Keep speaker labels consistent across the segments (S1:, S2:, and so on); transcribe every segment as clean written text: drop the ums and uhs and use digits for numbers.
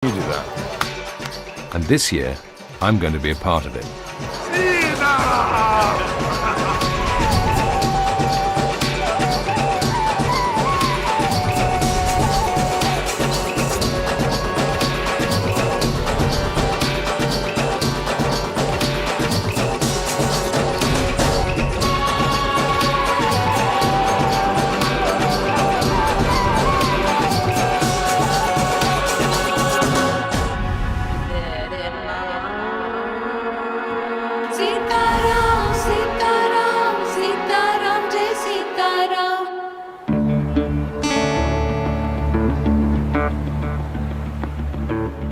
S1: You do that.
S2: And this year, I'm going to be a part of it.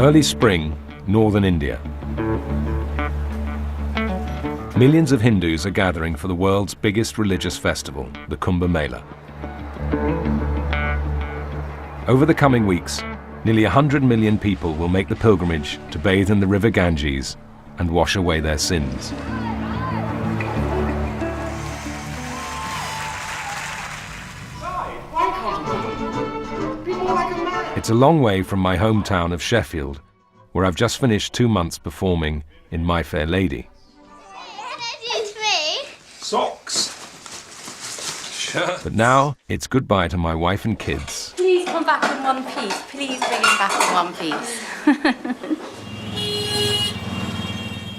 S2: Early spring, northern India. Millions of Hindus are gathering for the world's biggest religious festival, the Kumbh Mela. Over the coming weeks, nearly 100 million people will make the pilgrimage to bathe in the river Ganges and wash away their sins. It's a long way from my hometown of Sheffield, where I've just finished 2 months performing in My Fair Lady.
S1: Socks. Shirt.
S2: But now it's goodbye to my wife and kids.
S3: Please come back in one piece. Please bring him back in one piece.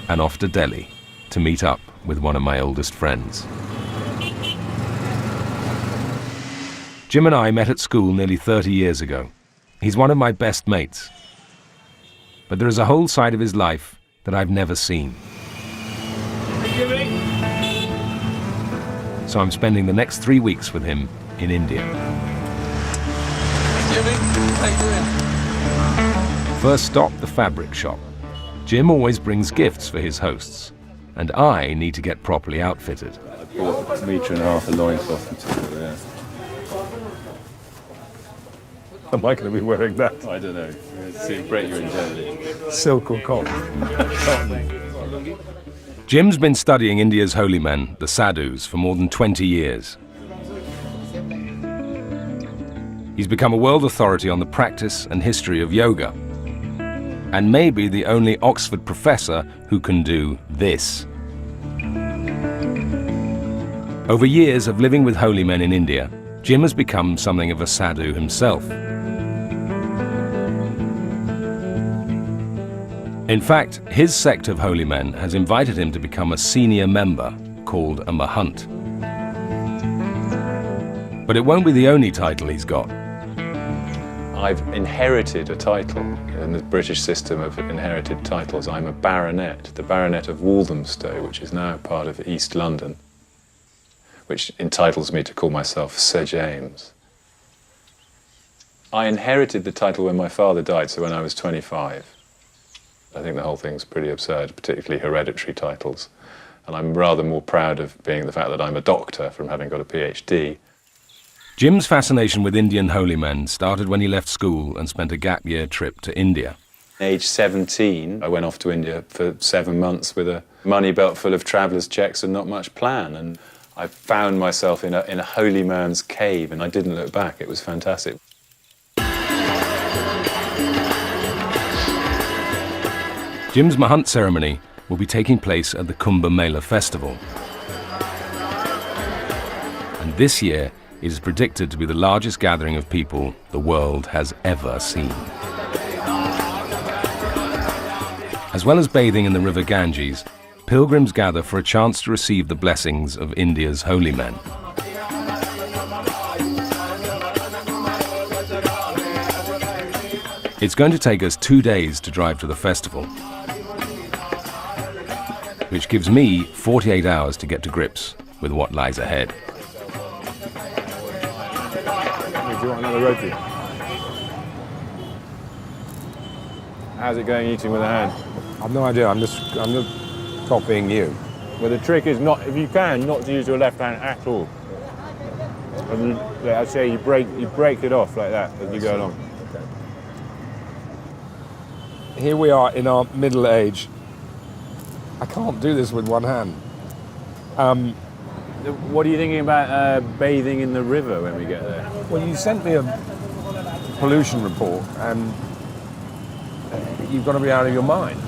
S2: And off to Delhi to meet up with one of my oldest friends. Jim and I met at school nearly 30 years ago. He's one of my best mates. But there is a whole side of his life that I've never seen. So I'm spending the next 3 weeks with him in India.
S1: Jimmy, how you doing?
S2: First stop, the fabric shop. Jim always brings gifts for his hosts, and I need to get properly outfitted.
S1: I bought 1.5 meters of loincloth material there. Am I going to be wearing that? I don't know. See it break your jelly. Silk or cotton?
S2: Jim's been studying India's holy men, the sadhus, for more than 20 years. He's become a world authority on the practice and history of yoga, and maybe the only Oxford professor who can do this. Over years of living with holy men in India, Jim has become something of a sadhu himself. In fact, his sect of holy men has invited him to become a senior member called a Mahant. But it won't be the only title he's got.
S4: I've inherited a title in the British system of inherited titles. I'm a baronet, the Baronet of Walthamstow, which is now part of East London, which entitles me to call myself Sir James. I inherited the title when my father died, so when I was 25. I think the whole thing's pretty absurd, particularly hereditary titles. And I'm rather more proud of being the fact that I'm a doctor from having got a PhD.
S2: Jim's fascination with Indian holy men started when he left school and spent a gap year trip to India.
S4: Age 17, I went off to India for 7 months with a money belt full of traveller's checks and not much plan. And I found myself in a holy man's cave, and I didn't look back. It was fantastic.
S2: Jim's Mahant ceremony will be taking place at the Kumbh Mela festival. And this year, it is predicted to be the largest gathering of people the world has ever seen. As well as bathing in the river Ganges, pilgrims gather for a chance to receive the blessings of India's holy men. It's going to take us 2 days to drive to the festival, which gives me 48 hours to get to grips with what lies ahead.
S1: Do you want another roti? How's it going eating with a hand?
S5: I've no idea. I'm just copying you.
S1: Well, the trick is not, if you can, not to use your left hand at all. And like I say, you break it off like that as you go along.
S5: Here we are in our middle age. I can't do this with one hand.
S1: What are you thinking about bathing in the river when we get there?
S5: Well, you sent me a pollution report, and you've got to be out of your mind.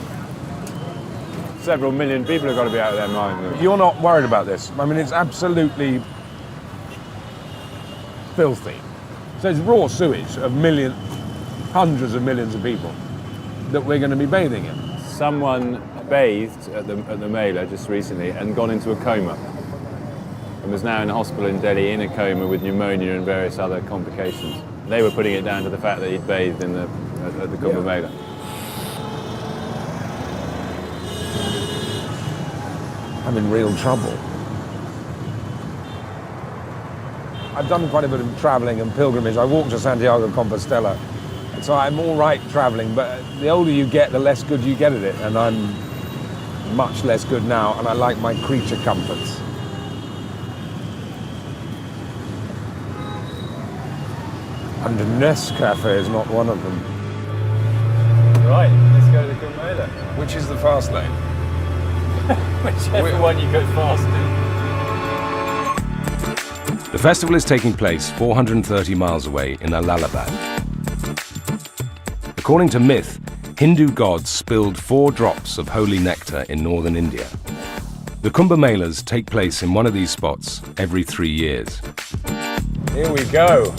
S1: Several million people have got to be out of their mind.
S5: You're not worried about this. I mean, it's absolutely filthy. So it's raw sewage of hundreds of millions of people that we're going to be bathing in.
S1: Someone bathed at the Mela just recently and gone into a coma, and was now in a hospital in Delhi in a coma with pneumonia and various other complications. They were putting it down to the fact that he'd bathed at the Kumbh Mela.
S5: I'm in real trouble. I've done quite a bit of traveling and pilgrimage. I walked to Santiago de Compostela. So I'm all right traveling, but the older you get, the less good you get at it. And I'm much less good now, and I like my creature comforts. And Nescafe is not one of them.
S1: Right, let's go to the Kumbh Mela.
S5: Which is the fast lane?
S1: Whichever one you go fast in.
S2: The festival is taking place 430 miles away in Allahabad. According to myth, Hindu gods spilled 4 drops of holy nectar in northern India. The Kumbh Melas take place in one of these spots every 3 years.
S1: Here we go.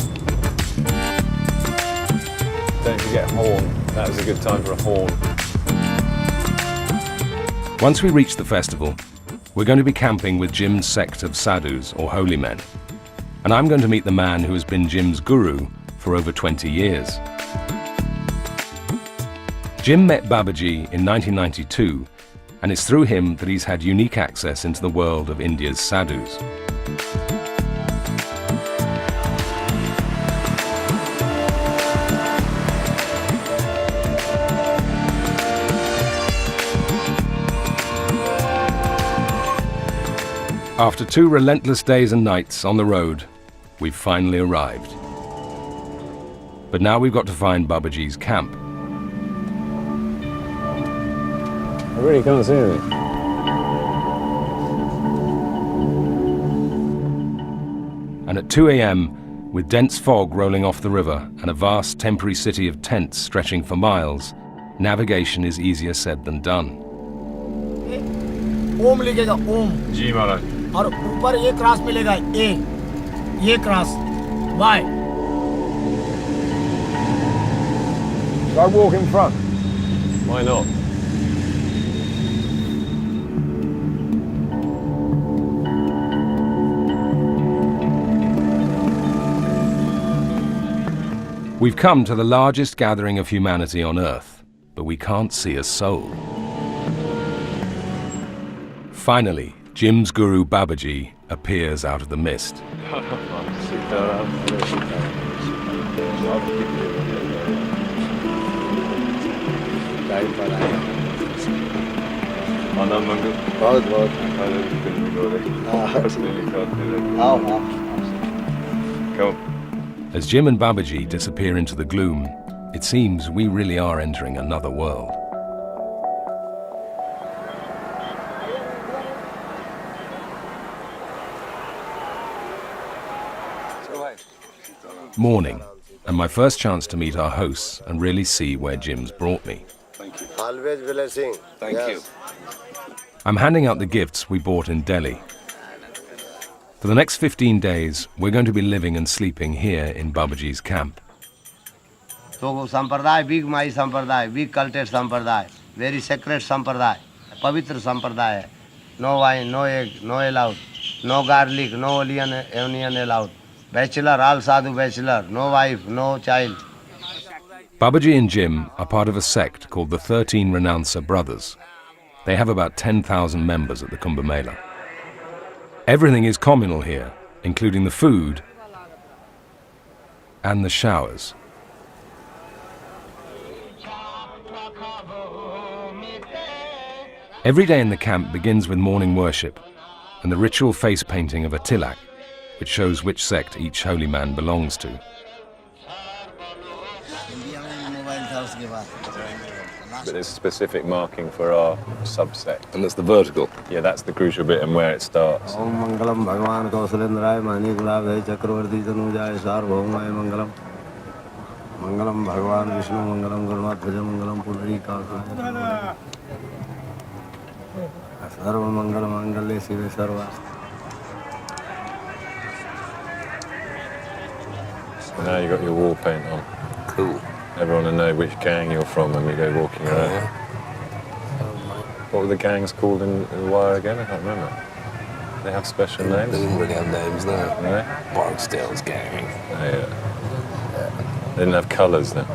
S1: Don't forget horn. That was a good time for a horn.
S2: Once we reach the festival, we're going to be camping with Jim's sect of sadhus, or holy men. And I'm going to meet the man who has been Jim's guru for over 20 years. Jim met Babaji in 1992, and it's through him that he's had unique access into the world of India's sadhus. After 2 relentless days and nights on the road, we've finally arrived. But now we've got to find Babaji's camp.
S1: I really can't see anything.
S2: And at 2 a.m., with dense fog rolling off the river and a vast temporary city of tents stretching for miles, navigation is easier said than done.
S6: ओम लिखेगा ओम
S1: जी महाराज.
S6: और ऊपर ये cross मिलेगा A ये cross Y.
S5: Should I walk in front?
S1: Why not?
S2: We've come to the largest gathering of humanity on Earth, but we can't see a soul. Finally, Jim's guru Babaji appears out of the mist. As Jim and Babaji disappear into the gloom, it seems we really are entering another world. Morning, and my first chance to meet our hosts and really see where Jim's brought me.
S7: Always blessing.
S2: Thank you. I'm handing out the gifts we bought in Delhi. For the next 15 days, we're going to be living and sleeping here in Babaji's camp.
S7: So sampradaya, big Mai sampradaya, big cultured sampradaya, very sacred sampradaya, pavitra sampradaya. No wine, no egg, no allowed, no garlic, no onion allowed. Bachelor, all sadhu bachelor, no wife, no child.
S2: Babaji and Jim are part of a sect called the 13 Renouncer Brothers. They have about 10,000 members at the Kumbh Mela. Everything is communal here, including the food and the showers. Every day in the camp begins with morning worship and the ritual face painting of a tilak, which shows which sect each holy man belongs to.
S4: But there's a specific marking for our subsect.
S5: And that's the vertical.
S4: Yeah, that's the crucial bit and where it starts.
S7: Om Mangalam Bhagavan Kausalendraya Manikulav Chakravarti Tanujaya Sarvabhaumaya Mangalam मंगलम भगवान विष्णु मंगलम गरुणाध्वज मंगलम पुंडरीकाक्षं सर्व मंगल मांगल्ये शिवे सर्वार्थ.
S4: So now you've got your war paint on.
S7: Cool.
S4: Everyone will know which gang you're from when we go walking around. What were the gangs called in the Wire again? I can't remember. They have special names?
S2: They didn't really have names, no.
S4: No?
S2: Barksdale's gang.
S4: Oh, yeah. They didn't have colours then?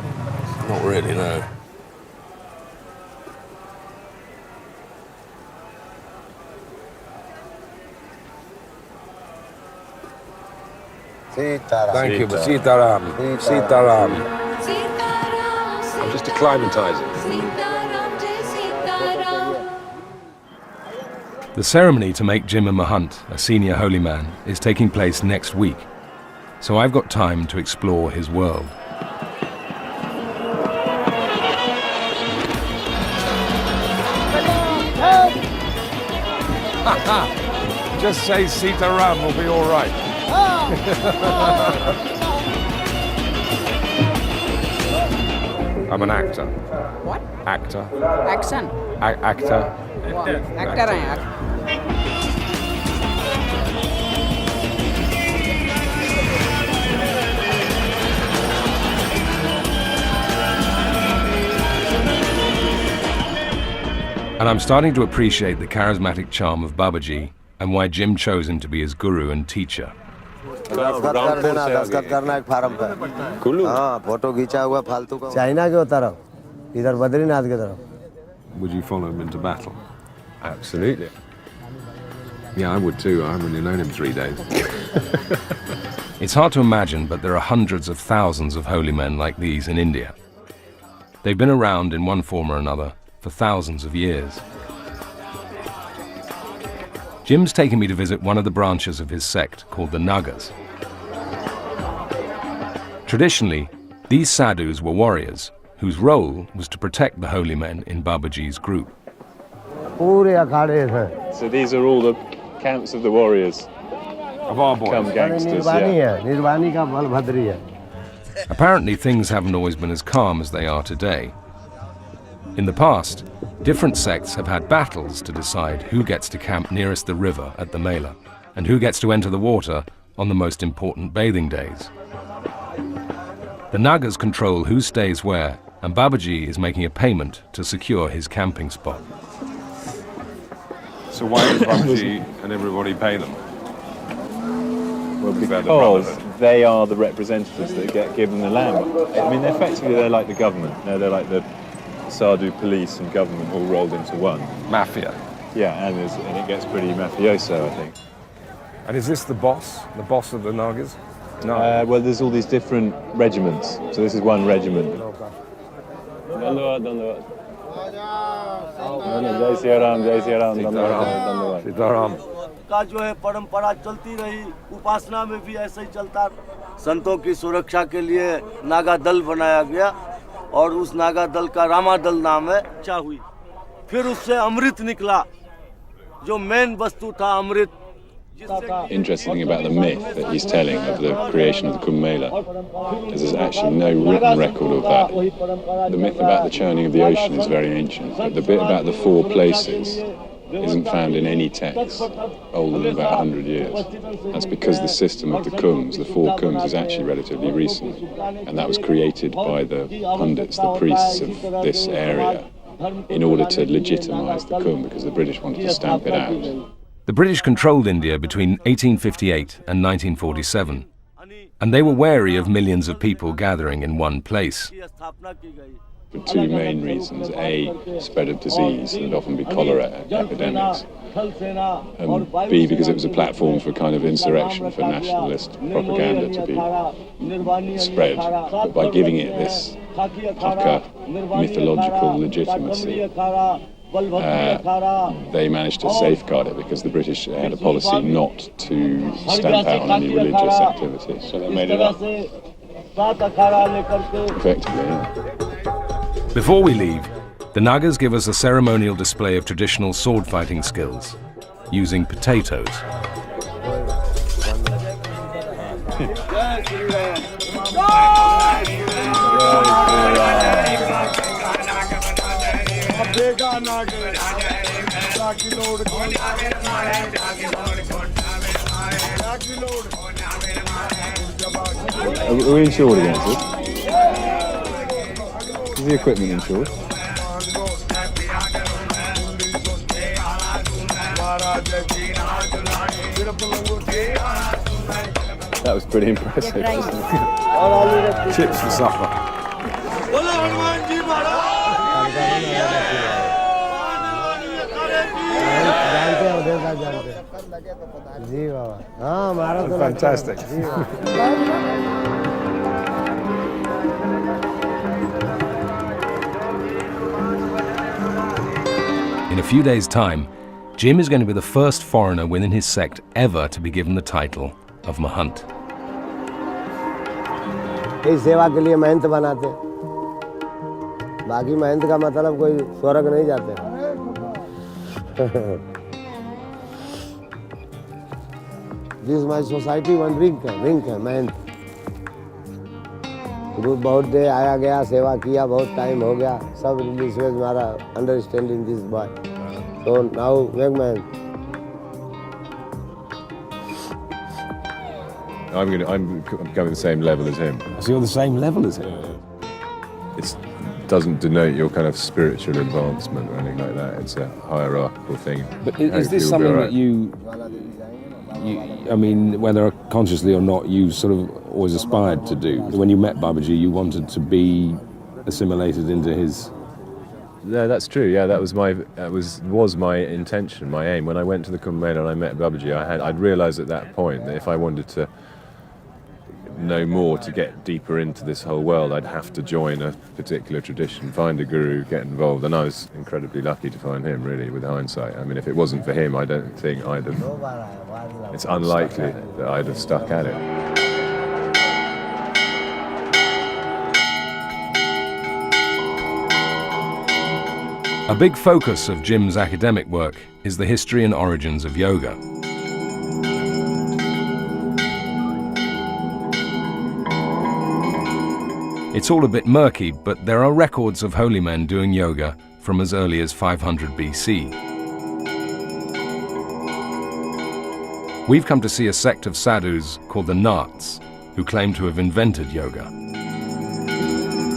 S2: Not really, no.
S5: Thank you, but Sitaram. Sitaram. I'm just acclimatizing.
S2: The ceremony to make Jim a Mahant, a senior holy man, is taking place next week, so I've got time to explore his world.
S5: Just say Sitaram, will be all right. I'm an actor.
S8: What?
S5: Actor.
S8: Action.
S5: Actor.
S8: Wow. Actor हैं यार.
S2: And I'm starting to appreciate the charismatic charm of Babaji and why Jim chose him to be his guru and teacher.
S7: दस्तखत करना एक farm पे. हाँ, photo खींचा हुआ फालतू का. चाइना के तरफ, इधर बद्रीनाथ के तरफ.
S5: Would you follow him into battle?
S4: Absolutely.
S5: Yeah, I would too. I haven't really known him 3 days.
S2: It's hard to imagine, but there are hundreds of thousands of holy men like these in India. They've been around in one form or another for thousands of years. Jim's taken me to visit one of the branches of his sect called the Nagas. Traditionally, these sadhus were warriors whose role was to protect the holy men in Babaji's group.
S4: So these are all the camps of the warriors.
S5: Of our boys.
S4: Become gangsters, yeah.
S2: Apparently, things haven't always been as calm as they are today. In the past, different sects have had battles to decide who gets to camp nearest the river at the Mela and who gets to enter the water on the most important bathing days. The Nagas control who stays where, and Babaji is making a payment to secure his camping spot.
S5: So why does Babaji and everybody pay them?
S4: Well, because they are the representatives that get given the land. I mean, effectively, they're like the government. No, they're like the Sadhu police and government all rolled into one.
S5: Mafia.
S4: Yeah, and it gets pretty mafioso, I think.
S5: And is this the boss of the Nagas? No.
S4: Well, there's all these different regiments. So this is one regiment.
S5: Sitaram.
S7: का जो है परंपरा चलती रही, उपासना में भी ऐसे ही चलता. संतों की सुरक्षा के लिए नागा दल बनाया गया और उस नागा दल का रामा दल नाम है. इच्छा हुई, फिर उससे अमृत निकला, जो मेन वस्तु था अमृत.
S4: Interesting thing about the myth that he's telling of the creation of the Kumbh Mela is there's actually no written record of that. The myth about the churning of the ocean is very ancient, but the bit about the 4 places isn't found in any text older than about 100 years. That's because the system of the Kumbhs, the 4 Kumbhs, is actually relatively recent, and that was created by the pundits, the priests of this area, in order to legitimise the Kumbh, because the British wanted to stamp it out.
S2: The British controlled India between 1858 and 1947, and they were wary of millions of people gathering in one place.
S4: For 2 main reasons. A, spread of disease, there'd often be cholera epidemics. And B, because it was a platform for kind of insurrection, for nationalist propaganda to be spread. But by giving it this pucker mythological legitimacy, they managed to safeguard it, because the British had a policy not to stamp out on any religious activity. So they made it up. Effectively, yeah.
S2: Before we leave, the Nagas give us a ceremonial display of traditional sword fighting skills, using potatoes.
S1: Are we insured against it? Is the equipment insured? That was pretty impressive.
S5: Chips for supper. Fantastic.
S2: In a few days' time, Jim is going to be the first foreigner within his sect ever to be given the title of Mahant.
S7: इस सेवा के लिए मेहनत बनाते, बाकी मेहनत का मतलब कोई स्वर्ग नहीं जाते। This is my society one drink है मेहनत। बहुत देर आया गया, सेवा किया, बहुत टाइम हो गया, सब रिलीज हमारा understanding this boy. So now make man.
S1: I'm going the same level as him.
S5: So you're the same level as him?
S1: It doesn't denote your kind of spiritual advancement or anything like that. It's a hierarchical thing.
S5: But is this something that you, I mean, whether consciously or not, you sort of always aspired to do? When you met Babaji, you wanted to be assimilated into his...
S1: Yeah, that's true. Yeah, that was my intention, my aim. When I went to the Kumbh Mela and I met Babaji, I'd realised at that point that if I wanted to know more, to get deeper into this whole world, I'd have to join a particular tradition, find a guru, get involved. And I was incredibly lucky to find him, really, with hindsight. I mean, if it wasn't for him, I don't think I'd have... It's unlikely that I'd have stuck at it.
S2: A big focus of Jim's academic work is the history and origins of yoga. It's all a bit murky, but there are records of holy men doing yoga from as early as 500 BC. We've come to see a sect of sadhus called the Nats, who claim to have invented yoga.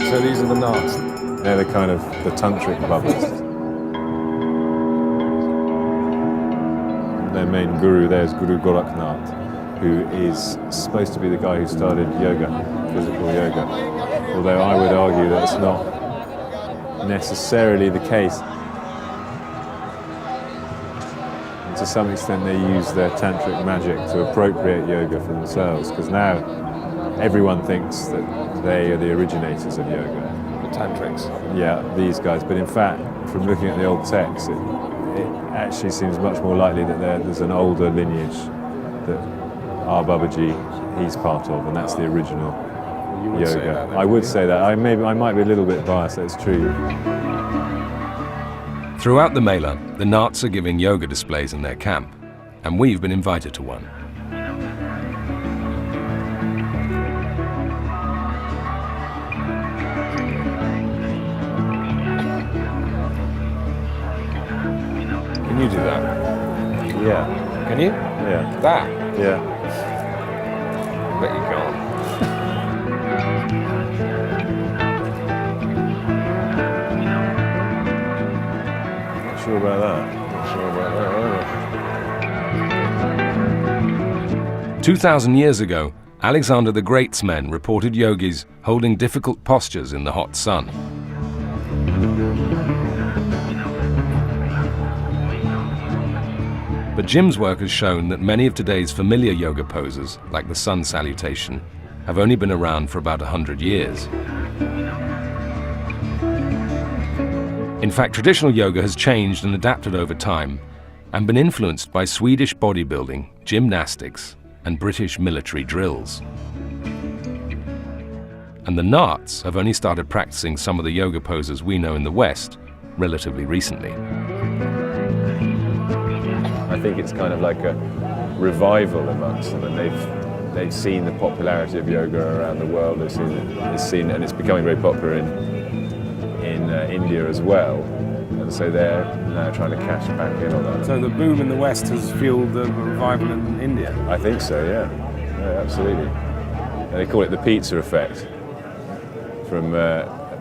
S5: So these are the Nats?
S1: They're the kind of the tantric bubbles. Their main guru there is Guru Gorakhnath, who is supposed to be the guy who started yoga, physical yoga. Although I would argue that's not necessarily the case. And to some extent they use their tantric magic to appropriate yoga for themselves, because now everyone thinks that they are the originators of yoga.
S5: The tantrics?
S1: Yeah, these guys. But in fact, from looking at the old texts, it actually seems much more likely that there's an older lineage that our Babaji, he's part of, and that's the original yoga. I would say that. I might be a little bit biased, that's true.
S2: Throughout the Mela, the Nats are giving yoga displays in their camp, and we've been invited to one.
S5: Can you do that?
S1: Yeah.
S5: Can you?
S1: Yeah.
S5: That?
S1: Yeah.
S5: I bet you can't.
S1: Not sure about that.
S5: Not sure about that either.
S2: 2,000 years ago, Alexander the Great's men reported yogis holding difficult postures in the hot sun. But Jim's work has shown that many of today's familiar yoga poses, like the sun salutation, have only been around for about 100 years. In fact, traditional yoga has changed and adapted over time and been influenced by Swedish bodybuilding, gymnastics, and British military drills. And the Nats have only started practicing some of the yoga poses we know in the West relatively recently.
S1: I think it's kind of like a revival amongst them, and they've seen the popularity of yoga around the world. They've seen and it's becoming very popular in India as well. And so they're now trying to cash back in on that.
S5: So the boom in the West has fueled the revival in India?
S1: I think so, yeah. Yeah, absolutely. And they call it the pizza effect. From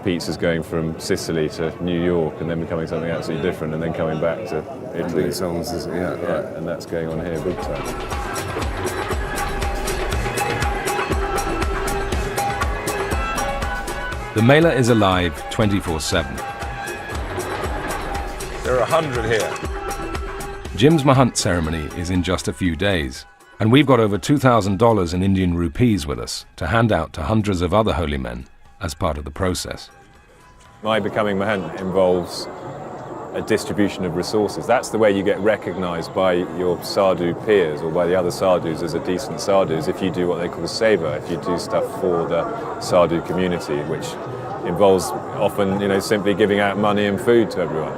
S1: pizzas going from Sicily to New York and then becoming something absolutely different and then coming back to Italy.
S5: Right.
S1: And that's going on here big time.
S2: The Mela is alive 24/7.
S5: There are 100 here.
S2: Jim's Mahant ceremony is in just a few days, and we've got over $2,000 in Indian rupees with us to hand out to hundreds of other holy men as part of the process.
S1: My becoming Mahant involves a distribution of resources. That's the way you get recognised by your sadhu peers or by the other sadhus as a decent sadhu, is if you do what they call seva, if you do stuff for the sadhu community, which involves often, simply giving out money and food to everyone,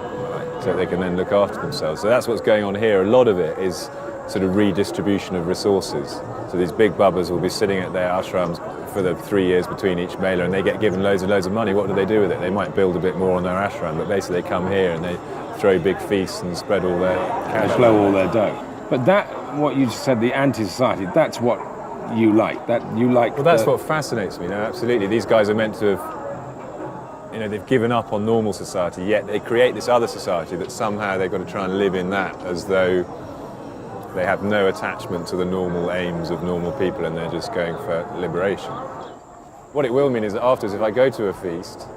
S1: so they can then look after themselves. So that's what's going on here. A lot of it is sort of redistribution of resources. So these big bubbas will be sitting at their ashrams for the 3 years between each mela, and they get given loads and loads of money. What do they do with it? They might build a bit more on their ashram, but basically they come here and they throw big feasts and spread all their cash.
S5: They blow all their dough. But that, what you just said, the anti-society, that's what you like.
S1: Well, that's what fascinates me. No, absolutely. These guys are meant to have, they've given up on normal society, yet they create this other society that somehow they've got to try and live in that as though they have no attachment to the normal aims of normal people and they're just going for liberation. What it will mean is that afterwards, if I go to a feast,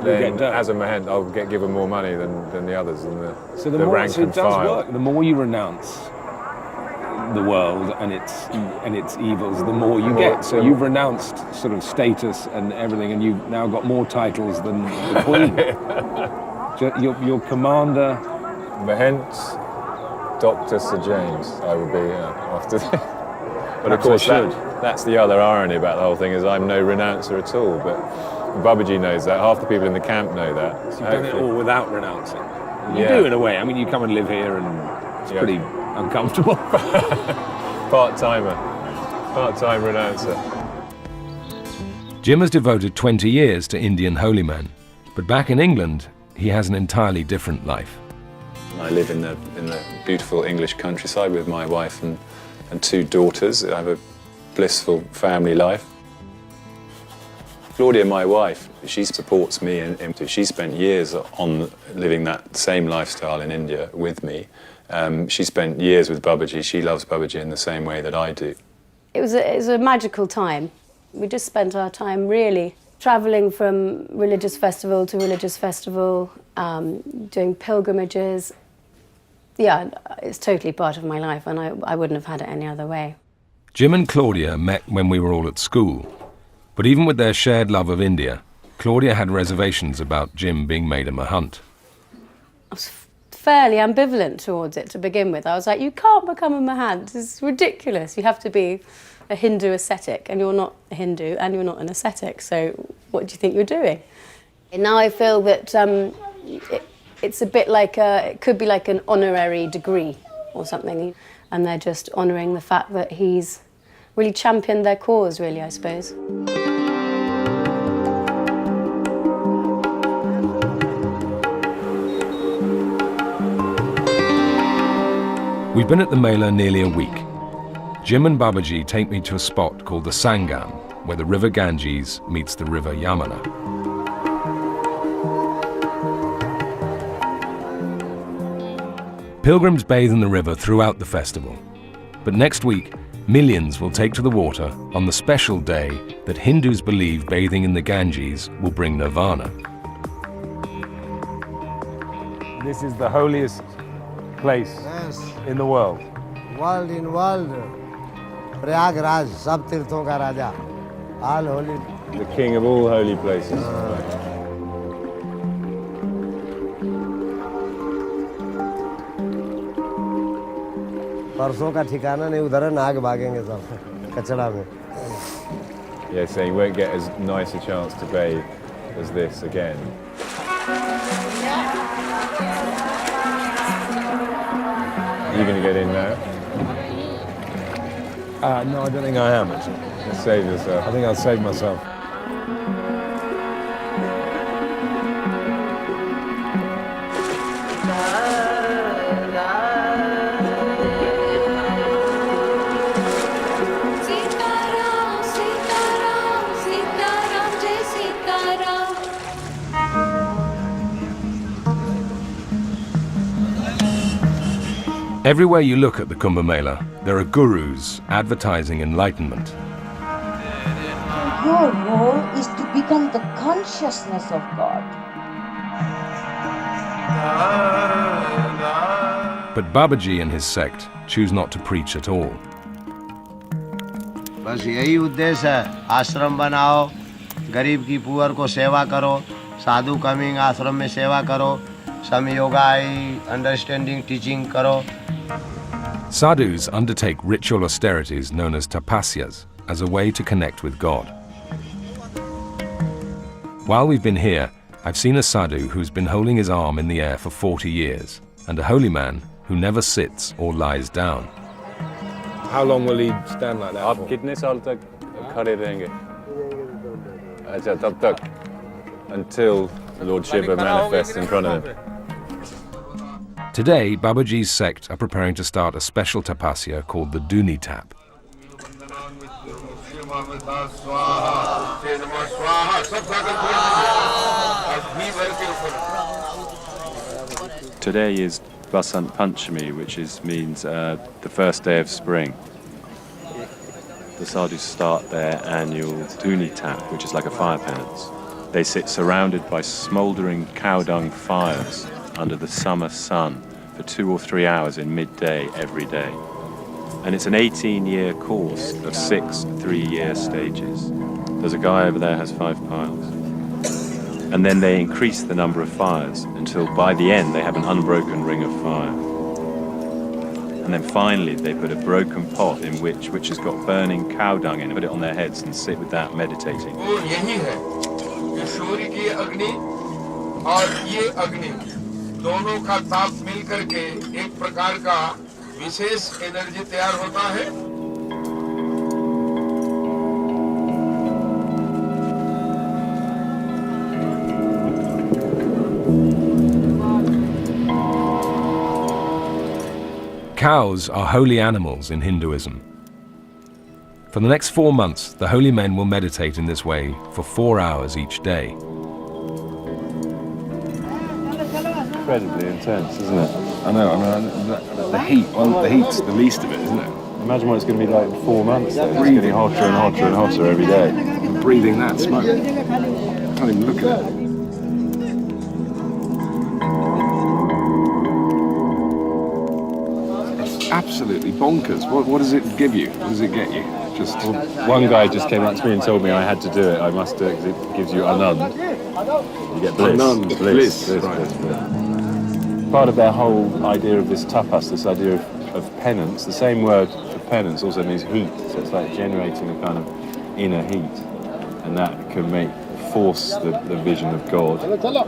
S1: then as a Mahant, I'll get given more money than the others and the rank and file.
S5: Work. The more you renounce the world and its evils, the more you get. So you've renounced sort of status and everything, and you've now got more titles than the Queen. Your commander,
S1: Mahant Dr. Sir James, I will be after that. But of course, that's the other irony about the whole thing, is I'm no renouncer at all. But Babaji knows that. Half the people in the camp know that.
S5: So you've done it all without renouncing. You do, in a way. I mean, you come and live here, and it's pretty uncomfortable.
S1: Part-time renouncer.
S2: Jim has devoted 20 years to Indian holy men, but back in England, he has an entirely different life.
S4: I live in the beautiful English countryside with my wife and 2 daughters. I have a blissful family life. Claudia, my wife, she supports me, and she spent years on living that same lifestyle in India with me. She spent years with Babaji. She loves Babaji in the same way that I do.
S9: It was a magical time. We just spent our time really travelling from religious festival to religious festival, doing pilgrimages. Yeah, it's totally part of my life, and I wouldn't have had it any other way.
S2: Jim and Claudia met when we were all at school, but even with their shared love of India, Claudia had reservations about Jim being made a Mahant.
S9: I was fairly ambivalent towards it to begin with. I was like, you can't become a Mahant, it's ridiculous. You have to be a Hindu ascetic, and you're not a Hindu, and you're not an ascetic, so what do you think you're doing? And now I feel that it's a bit like it could be like an honorary degree or something, and they're just honouring the fact that he's really championed their cause, really, I suppose.
S2: We've been at the Mela nearly a week. Jim and Babaji take me to a spot called the Sangam, where the river Ganges meets the river Yamuna. Pilgrims bathe in the river throughout the festival, but next week, millions will take to the water on the special day that Hindus believe bathing in the Ganges will bring nirvana.
S5: This is the holiest place in the world.
S7: World in world, Prayagraj, sab tirthon ka raja, all holy.
S1: The king of all holy places.
S7: परसों का ठिकाना नहीं, उधर नाग भागेंगे सब कचड़ा में.
S1: Yeah, so you won't get as nice a chance to bathe as this again. You're going to get in now?
S5: No, I don't think I am, actually.
S1: Just save yourself.
S5: I think I'll save myself.
S2: Everywhere you look at the Kumbh Mela, there are gurus advertising enlightenment.
S10: Your role is to become the consciousness of God.
S2: But Babaji and his sect choose not to preach at all.
S7: बस यही उद्देश्य है, आश्रम बनाओ, गरीब की poor को सेवा करो, साधु कमिंग आश्रम में सेवा करो, सम योगा अंडरस्टैंडिंग टीचिंग करो.
S2: Sadhus undertake ritual austerities known as tapasyas as a way to connect with God. While we've been here, I've seen a sadhu who's been holding his arm in the air for 40 years, and a holy man who never sits or lies down.
S5: How long will he stand like that
S1: आप
S5: for?
S1: कितने साल तक खड़े रहेंगे? अच्छा, तब तक, until Lord Shiva manifests in front of him.
S2: Today, Babaji's sect are preparing to start a special tapasya called the Duni Tap.
S4: Today is Basant Panchami, which means the first day of spring. The sadhus start their annual Duni Tap, which is like a fire penance. They sit surrounded by smouldering cow dung fires under the summer sun for 2 or 3 hours in midday every day. And it's an 18-year course of 6 3-year stages. There's a guy over there who has 5 piles. And then they increase the number of fires until by the end they have an unbroken ring of fire. And then finally they put a broken pot in which has got burning cow dung in it, put it on their heads and sit with that meditating.
S11: दोनों का ताप मिल करके एक प्रकार का विशेष energy तैयार होता है.
S2: Cows are holy animals in Hinduism. For the next 4 months, the holy men will meditate in this way for 4 hours each day.
S1: Incredibly intense, isn't it?
S5: I know, the heat's the least of it, isn't it?
S1: Imagine what it's going to be like in 4 months. Though. It's getting hotter and hotter and hotter every day.
S5: And breathing that smoke. Can't even look at it. It's absolutely bonkers. What does it give you? What does it get you? Just
S1: one guy just came up to me and told me I had to do it. I must do it because it gives you anand. You get bliss.
S5: Anand, bliss.
S1: Bliss. Part of their whole idea of this tapas, this idea of penance, the same word for penance also means heat. So it's like generating a kind of inner heat. And that can force the vision of God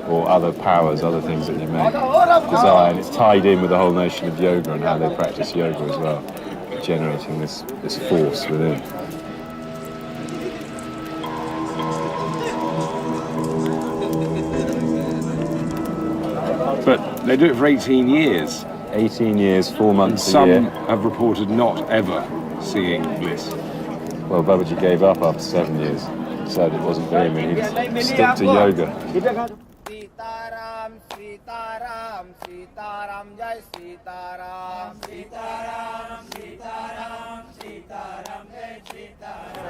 S1: or other powers, other things that you may desire. And it's tied in with the whole notion of yoga and how they practice yoga as well, generating this force within.
S5: But they do it for 18 years.
S1: 18 years, 4 months
S5: and
S1: a year.
S5: Some have reported not ever seeing bliss.
S1: Well, Babaji gave up after 7 years. Decided it wasn't for him and he'd stick to yoga.
S6: Sitaram, Sitaram, Sitaram, Jai Sitaram, Sitaram, Sitaram, Sitaram, Jai Sitaram.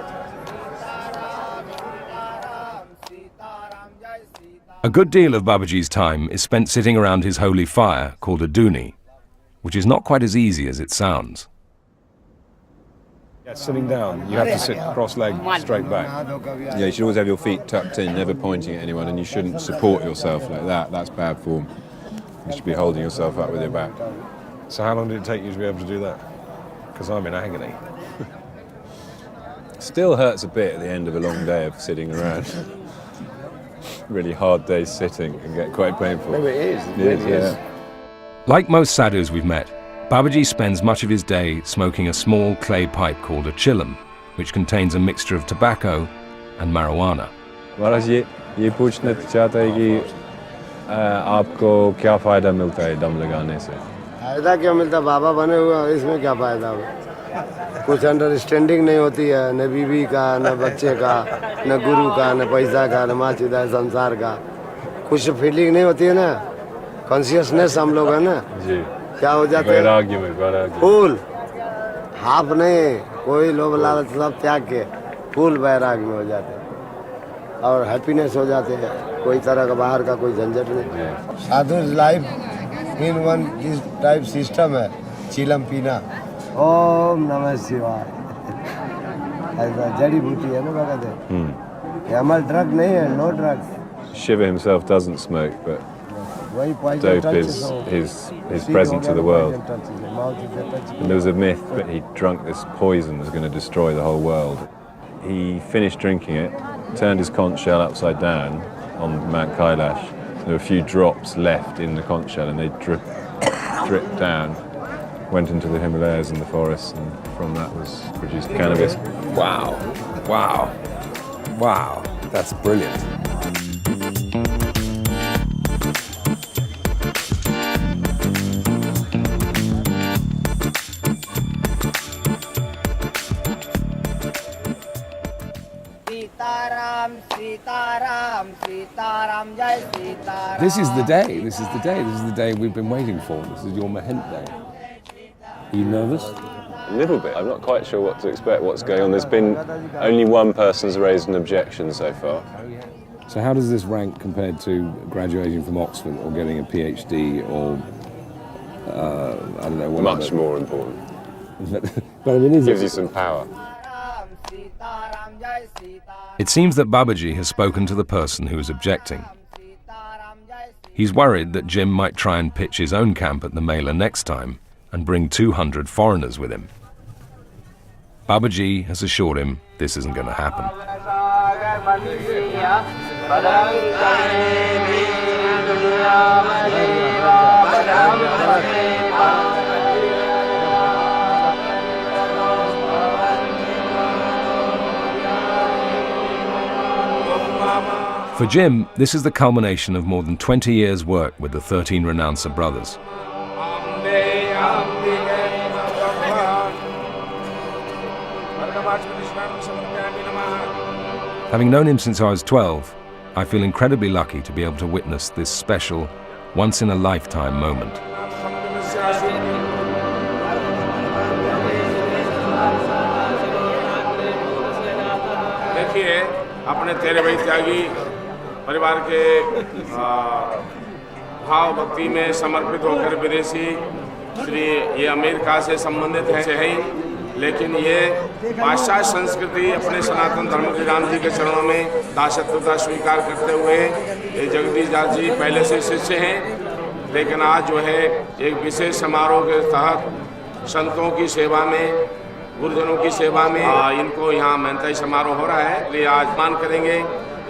S2: A good deal of Babaji's time is spent sitting around his holy fire called a duni, which is not quite as easy as it sounds.
S5: Yeah, sitting down, you have to sit cross-legged, straight back.
S1: Yeah, you should always have your feet tucked in, never pointing at anyone, and you shouldn't support yourself like that. That's bad form. You should be holding yourself up with your back.
S5: So how long did it take you to be able to do that? Because I'm in agony.
S1: Still hurts a bit at the end of a long day of sitting around. Really hard days sitting and get quite painful.
S5: Maybe it is.
S1: It is, yeah.
S2: Like most sadhus we've met, Babaji spends much of his day smoking a small clay pipe called a chillum, which contains a mixture of tobacco and marijuana.
S4: महाराज ये पूछना चाहता है कि आपको क्या फ़ायदा मिलता है दम लगाने से?
S7: फायदा क्या मिलता है? बाबा बने हुए हैं, इसमें क्या फायदा हो? कुछ अंडरस्टैंडिंग नहीं होती है, न बीवी का, न बच्चे का, न गुरु का, न पैसा का, न माचिदा संसार का। कुछ फीलिंग नहीं होती है ना, कॉन्शियसनेस हम लोग है ना।
S4: जी।
S7: क्या हो जाता है?
S4: वैराग्य में
S7: फूल हाफ नहीं, कोई लोभ लालच सब त्याग के फूल वैराग्य में हो जाते हैं और हैप्पीनेस हो जाते हैं। कोई तरह का बाहर का कोई झंझट नहीं। साधु लाइफ इन वन दिस टाइप सिस्टम है, चिलम पीना। ओम नमः शिवाय। ऐसा जड़ी बूटी है ना भगत, ये हमारा ड्रग नहीं है, no drugs.
S4: Shiva himself doesn't smoke, but dope is present to the world. And there was a myth that he drunk this poison was going to destroy the whole world. He finished drinking it, turned his conch shell upside down on Mount Kailash. There were a few drops left in the conch shell, and they dripped down, went into the Himalayas and the forests, and from that was produced cannabis.
S2: Wow, wow, wow, that's brilliant.
S5: This is the day. This is the day. This is the day we've been waiting for. This is your Mahent day. Are you nervous?
S4: A little bit. I'm not quite sure what to expect, what's going on. There's been only one person's raised an objection so far.
S5: So how does this rank compared to graduating from Oxford or getting a PhD or, I don't know, what?
S4: Much more important.
S5: But I mean,
S4: It gives you some power.
S2: It seems that Babaji has spoken to the person who is objecting. He's worried that Jim might try and pitch his own camp at the Mela next time and bring 200 foreigners with him. Babaji has assured him this isn't going to happen. For Jim, this is the culmination of more than 20 years' work with the 13 Renouncer brothers. Having known him since I was 12, I feel incredibly lucky to be able to witness this special, once-in-a-lifetime moment.
S11: देखिए, अपने तेरे भाई त्यागी परिवार के भाव भक्ति में समर्पित होकर विदेशी श्री ये अमेरिका से संबंधित हैं, लेकिन ये पाश्चात्य संस्कृति अपने सनातन धर्म के राम जी के चरणों में दासत्वता स्वीकार करते हुए ये जगदीश दास जी पहले से शिष्य हैं, लेकिन आज जो है एक विशेष समारोह के तहत संतों की सेवा में, गुरुजनों की सेवा में इनको यहाँ महंताई समारोह हो रहा है। इसलिए आज मान करेंगे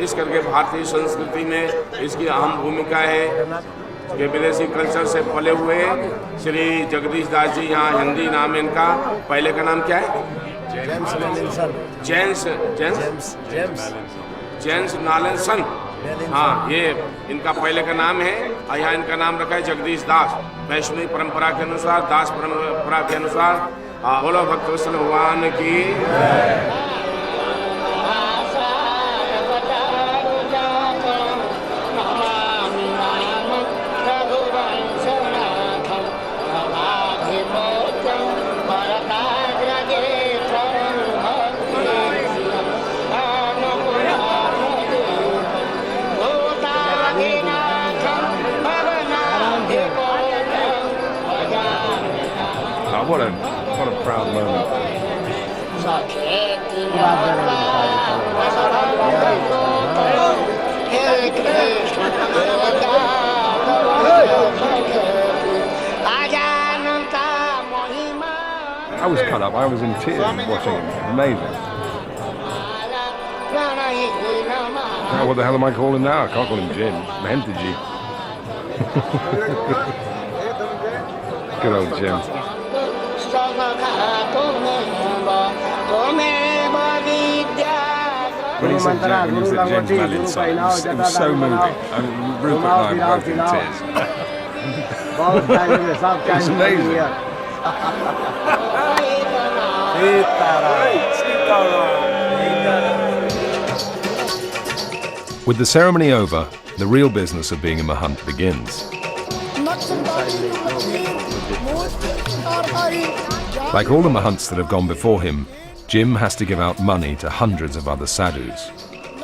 S11: इस करके भारतीय संस्कृति में इसकी अहम भूमिका है कि विदेशी कल्चर से पले हुए श्री जगदीश दास जी यहाँ हिंदी नाम इनका, पहले का नाम क्या है? जेम्स नालेंसन। हाँ, ये इनका पहले का नाम है और यहाँ इनका नाम रखा है जगदीश दास। वैष्णवी परंपरा के अनुसार, दास परंपरा के अनुसार बोलो भक्तवत्सल भगवान की।
S5: What a proud moment. I was cut up. I was in tears watching him. Amazing. Now, what the hell am I calling now? I can't call him Jim. Mahentaji. Good old Jim.
S2: When he said Jim's Malin song, it was so moving. I mean, Rupert and I were both in tears. It's amazing. With the ceremony over, the real business of being a Mahant begins. Like all the Mahants that have gone before him, Jim has to give out money to hundreds of other sadhus,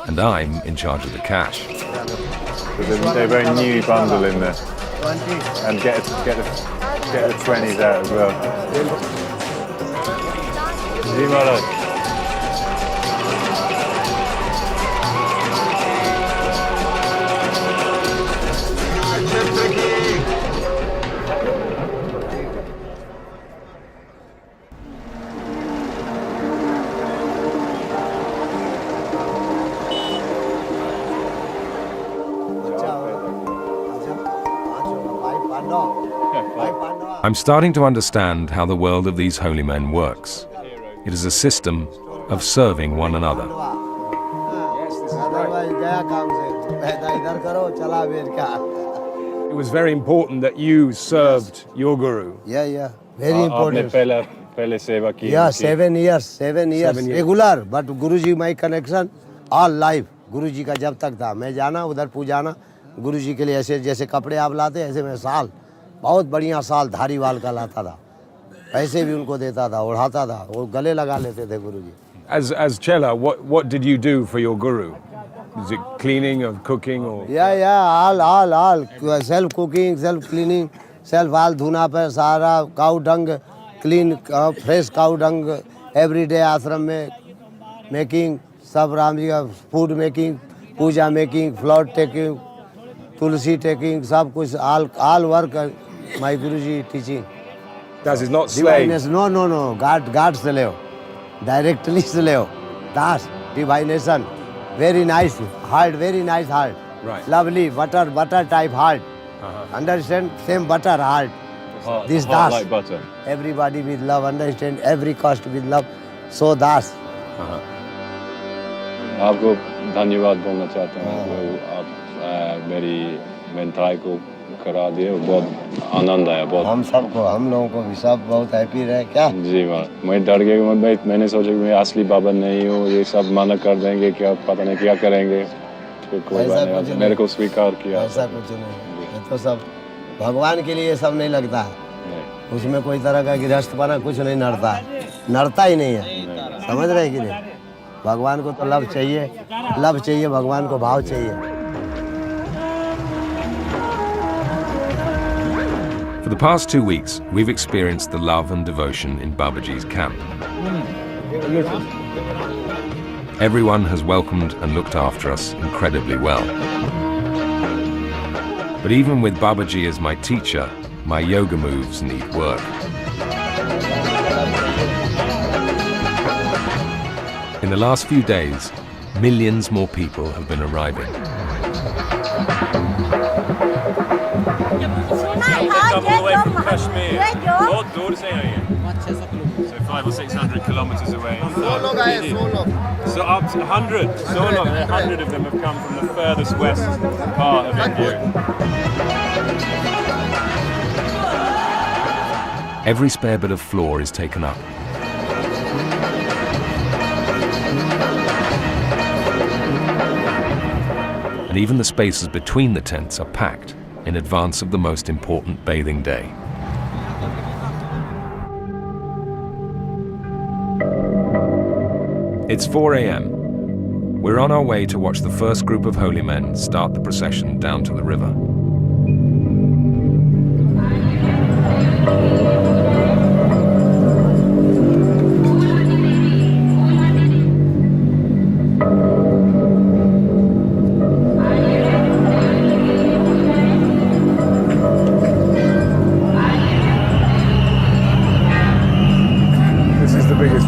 S2: and I'm in charge of the cash.
S1: There's a very new bundle in there, and get the 20s out as well. Ji Maharaj.
S2: I'm starting to understand how the world of these holy men works. It is a system of serving one another.
S5: It was very important that you served your guru.
S7: Yeah, very important.
S1: पहले सेवा की.
S7: Yeah, 7 years, regular. But Guruji, my connection, all life. Guruji का जब तक था, मैं जाना उधर पूजाना, गुरुजी के लिए ऐसे जैसे कपड़े आप लाते ऐसे मैं साल, बहुत बढ़िया साल धारीवाल का लाता था, पैसे भी उनको देता था, उड़ाता था, वो गले लगा लेते थे गुरुजी.
S5: As Chela, what did you do for your guru? Is it cleaning or cooking or?
S7: Yeah, all. Self cooking, self cleaning, self all धुना पे सारा cow dung, clean fresh cow dung every day आश्रम में making, सब राम जी का food making, पूजा making, float taking, तुलसी taking, सब कुछ all work my Guruji teaching.
S5: Das is not slave.
S7: No. God से ले, directly से ले, das divination. Very nice heart, very nice heart.
S5: Right.
S7: Lovely butter type heart. Understand? Same butter heart. This das.
S1: Like butter.
S7: Everybody with love. Understand? Every caste with love. So das.
S4: आपको धन्यवाद बोलना चाहता हूँ, आप मेरी मेंटाई को करा दिए, बहुत आनंद आया, बहुत
S7: हम लोगों को भी सब बहुत हैप्पी रहे क्या.
S4: जी मैं डर गया, मैंने सोचा कि मैं असली बाबा नहीं हूँ, ये सब मना कर देंगे, क्या पता नहीं क्या करेंगे, फिर कोई बात नहीं, मेरे को स्वीकार किया.
S7: ऐसा कुछ नहीं, ये तो सब भगवान के लिए सब नहीं लगता है, उसमें कोई तरह का गृहस्थपना कुछ नहीं नड़ता ही नहीं है, समझ रहे कि नहीं. भगवान को तो लव चाहिए, भगवान को भाव चाहिए.
S2: For the past 2 weeks, we've experienced the love and devotion in Babaji's camp. Everyone has welcomed and looked after us incredibly well. But even with Babaji as my teacher, my yoga moves need work. In the last few days, millions more people have been arriving.
S1: Come all the way from Kashmir. So 500 or 600 kilometers away. So up to 100. 100 of them have come from the furthest west part of India.
S2: Every spare bit of floor is taken up. And even the spaces between the tents are packed in advance of the most important bathing day. It's 4 a.m. We're on our way to watch the first group of holy men start the procession down to the river.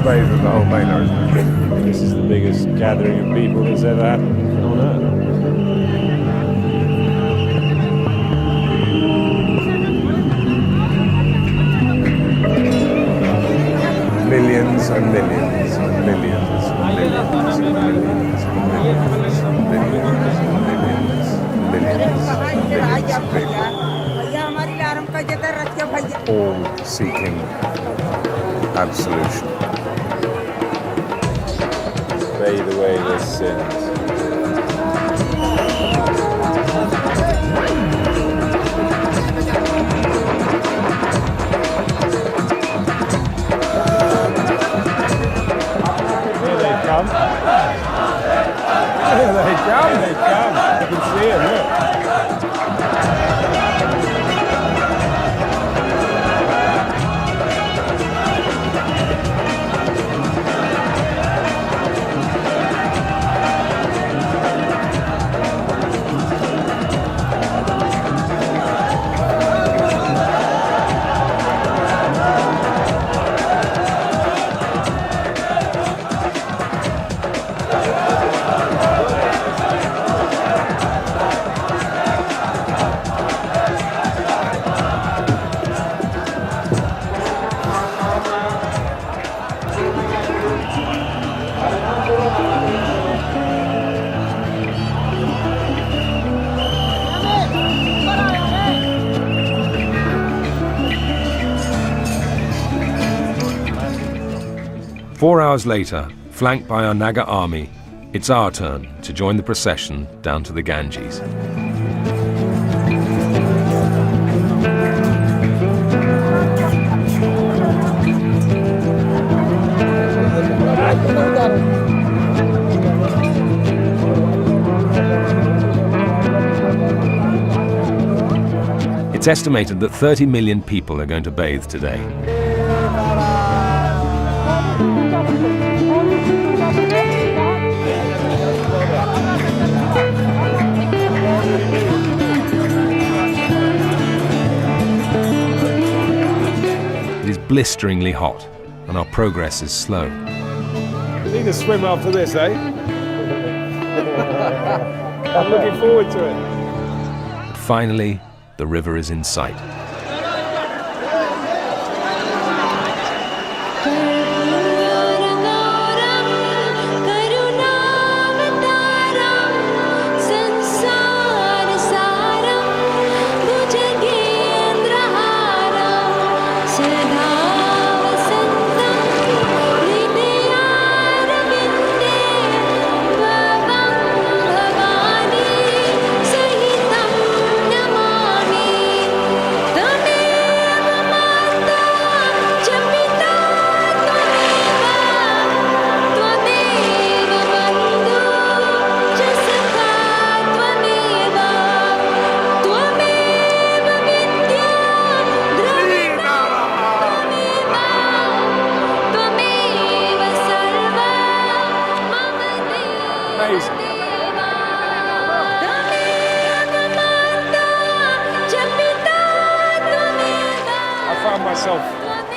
S1: Phase of the whole Mela, isn't it? This is the biggest gathering of people that's ever happened on Earth.
S5: all seeking absolution.
S1: Bathe away their sins.
S5: Here they come. Here they come, they come. You can see them, look.
S2: Four hours later, flanked by our Naga army, it's our turn to join the procession down to the Ganges. It's estimated that 30 million people are going to bathe today. It is blisteringly hot, and our progress is slow.
S5: We need a swim after this, eh? I'm looking forward to it.
S2: But finally, the river is in sight.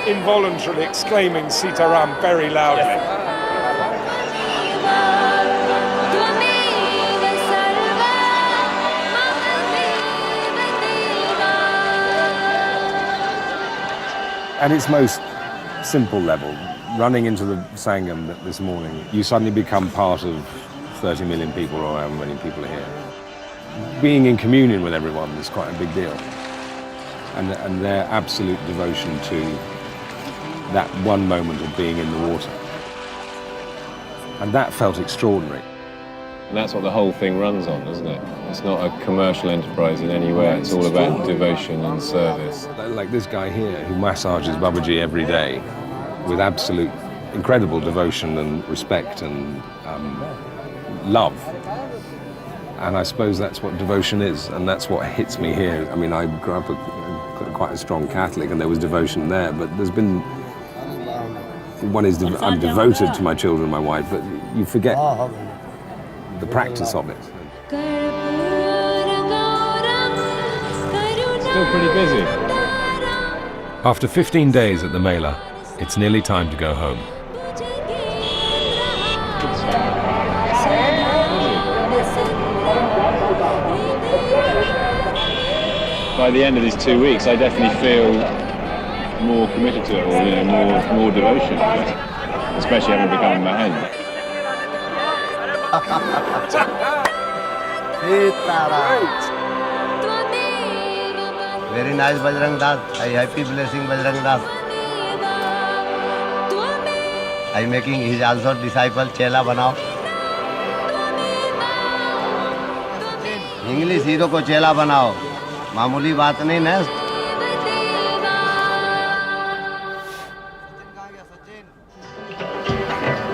S5: Involuntarily exclaiming Sitaram very loudly. At its most simple level, running into the Sangam this morning, you suddenly become part of 30 million people or however many people are here. Being in communion with everyone is quite a big deal. And their absolute devotion to that one moment of being in the water. And that felt extraordinary.
S1: And that's what the whole thing runs on, isn't it? It's not a commercial enterprise in any way. It's all about devotion and service.
S5: Like this guy here who massages Babaji every day with absolute incredible devotion and respect and love. And I suppose that's what devotion is, and that's what hits me here. I mean, I grew up quite a strong Catholic, and there was devotion there, but there's been I'm devoted to my children, my wife, but you forget the practice of it.
S1: Still pretty busy.
S2: After 15 days at the Mela, it's nearly time to go home.
S1: By the end of these 2 weeks, I definitely feel more committed to it, or more devotion, especially having become a Mahant.
S7: Very nice Bajrang Das. I happy blessing Bajrang Das. I making his also disciple चेला बनाओ. English hero को चेला बनाओ. मामूली बात नहीं ना.